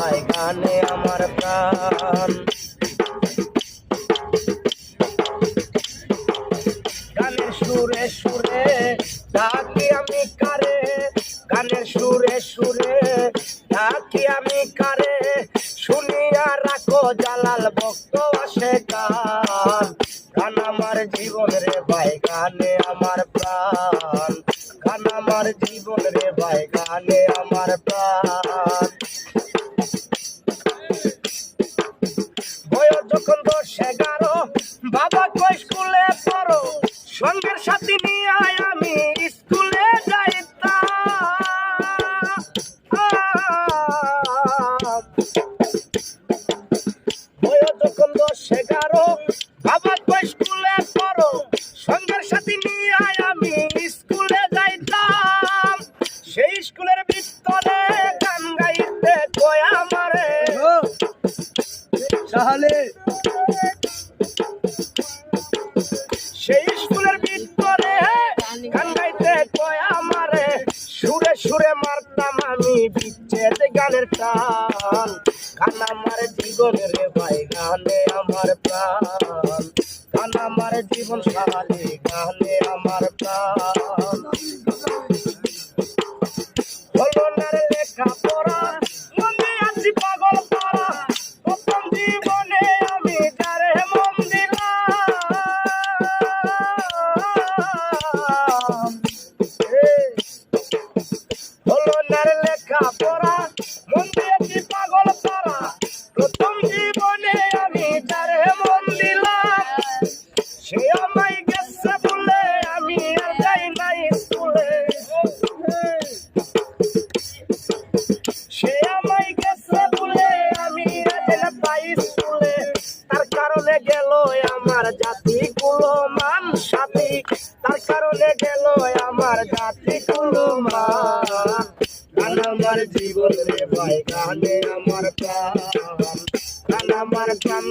ভাই গানে আমার প্রাণ। গানের সুরে সুরে ডাকি আমি কারে, গানের সুরে সুরে ডাকি আমি কারে, শুনিয়া রাখো জালাল ভক্ত আসে গান। গান আমার জীবন রে ভাই গানে আমার প্রাণ, গান আমার জীবন রে ভাই গানে আমার প্রাণ। বয়স যখন 10-11 বাবা কই স্কুলে পড়ো, সঙ্গের সাথী নিয়ে আমি স্কুলে যাইতাম। বয়স যখন 10-11 বাবা কই স্কুলে পড়ো, সঙ্গের সাথী নিয়ে আমি স্কুলে যাইতাম। সেই স্কুলের ভিতরে গান গাইতে কয় আমারে তাহলে সেই স্কুলের ভিতরে গান গাইতে কয় আমারে, সুরে সুরে মারতাম আমি বিচ্ছেদ গানের টান। গান আমার জীবন রে ভাই গানে আমার প্রাণ, গান আমার জীবন সাহালি গানে আমার প্রাণ। হলো না রে লেখা পড়া, মনে আছি পাগল পাড়া, প্রথম জীবনে আমি যারে মন দিলাম। হলো না রে লেখা পড়া, মন দিয়েছি পাগল পাড়া, প্রথম জীবনে আমি যারে মন দিলাম। সে আমায় গেছে বলে আমি আর যাই নাই স্কুলে, সে আমায় গেছে বলে আমি আর যাই নাই স্কুলে। তার কারণে গেল আমার জাতি কুলো মান সাথী, তার কারণে গেল আমার জাতি কুলো মান। গান আমার জীবন রে ভাই গানে আমার প্রাণ, গান আমার প্রাণ।